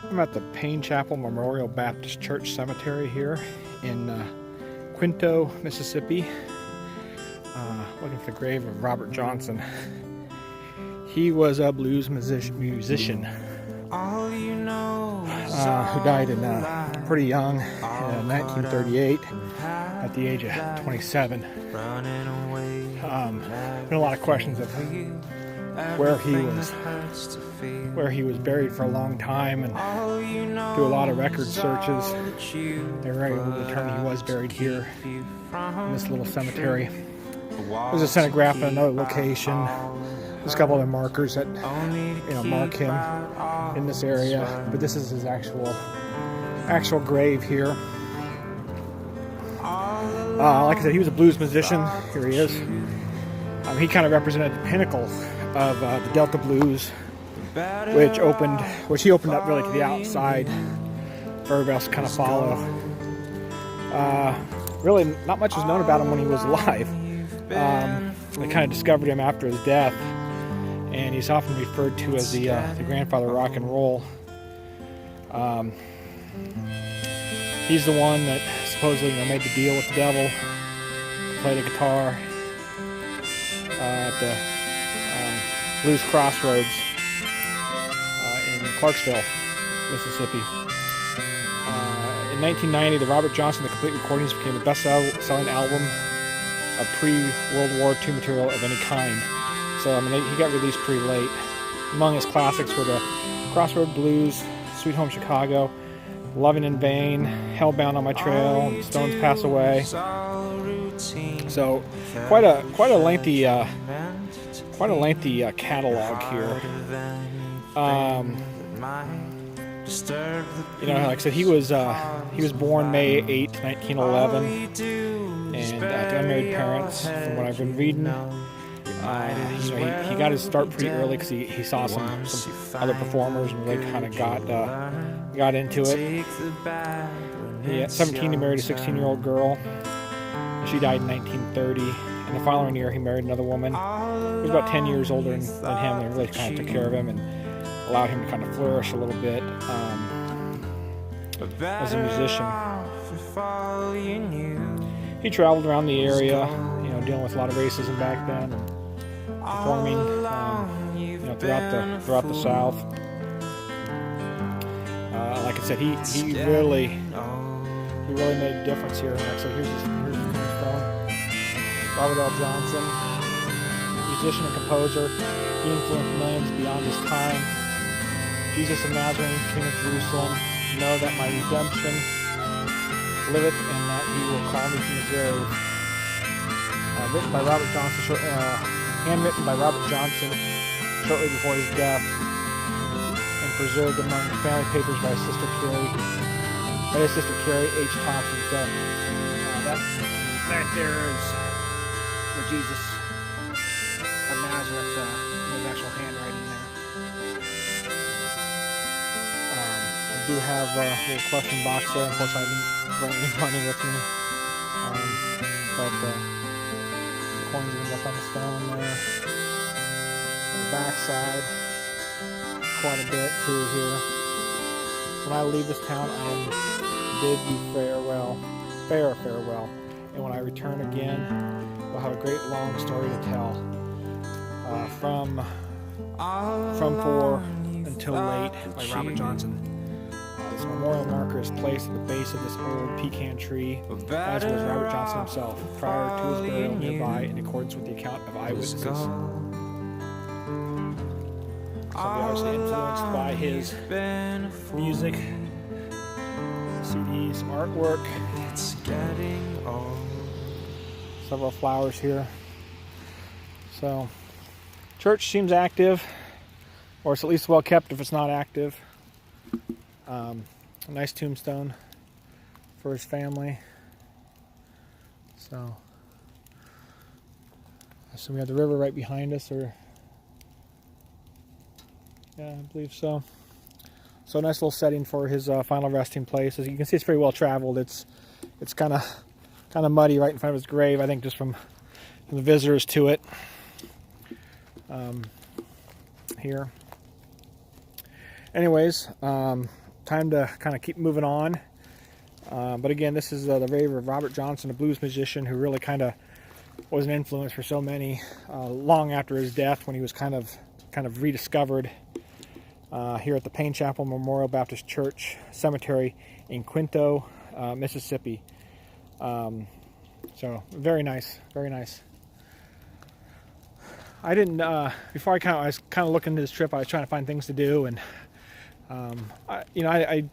I'm at the Payne Chapel Memorial Baptist Church Cemetery here in Quinto, Mississippi. Looking for the grave of Robert Johnson. He was a blues musician who died in pretty young, in 1938, at the age of 27. Been a lot of questions of where he was buried for a long time, and through a lot of record searches, they were able to determine he was buried here in this little cemetery. There's a centograph in another location. There's a couple other markers that mark him in this area, but this is his actual grave here. Like I said, he was a blues musician. Here he is. He kind of represented the pinnacle of the Delta blues, which he opened up really to the outside for everybody else to kind of follow. Really, not much was known about him when he was alive. They kind of discovered him after his death, and he's often referred to as the grandfather of rock and roll. He's the one that supposedly made the deal with the devil, played the guitar at the Blues Crossroads in Clarksville, Mississippi. In 1990, the Robert Johnson The Complete Recordings became the best-selling album of pre-World War II material of any kind. So, he got released pretty late. Among his classics were the Crossroad Blues, Sweet Home Chicago, Loving in Vain, Hellbound on My Trail, Stones Pass Away. So, quite a lengthy catalog here. Like I said, he was born May 8, 1911, and to unmarried parents. From what I've been reading, he got his start pretty early because he saw some other performers and really kind of got into it. At 17, he married a 16-year-old girl. She died in 1930. In the following year, he married another woman who was about 10 years older than him, and really kind of took care of him and allowed him to kind of flourish a little bit as a musician. He traveled around the area, dealing with a lot of racism back then, and performing, throughout the South. Like I said, he really made a difference here. Like I said, here's his tombstone. Robert L. Johnson, musician and composer. He influenced millions beyond his time. Jesus of Nazareth, King of Jerusalem, know that my redemption liveth, and that he will call me from the grave. Handwritten by Robert Johnson shortly before his death, and preserved among the family papers by his sister Carrie H. Thompson. So that right there is where Jesus of Nazareth, his actual handwriting there. I do have a little question box there. Unfortunately, I didn't bring any money with me, but the coins are up on the stone there. On the back side, quite a bit too here. When I leave this town, I bid you farewell, and when I return again, we'll have a great long story to tell. From Four Until Late by Robert Johnson. This memorial marker is placed at the base of this old pecan tree, as was Robert Johnson himself, prior to his burial nearby, in accordance with the account of eyewitnesses. So obviously influenced by his music, CDs, some artwork. It's getting old. Several flowers here. So, church seems active, or it's at least well kept if it's not active. A nice tombstone for his family. So we have the river right behind us, or yeah, I believe so. So a nice little setting for his final resting place. As you can see, it's very well traveled. It's kind of muddy right in front of his grave, I think, just from the visitors to it. Here. Anyways, time to kind of keep moving on. But again, this is the grave of Robert Johnson, a blues musician who really kind of was an influence for so many. Long after his death, when he was kind of rediscovered here at the Payne Chapel Memorial Baptist Church Cemetery in Quinto, Mississippi. So very nice, very nice. I didn't before I was kind of looking into this trip. I was trying to find things to do, and I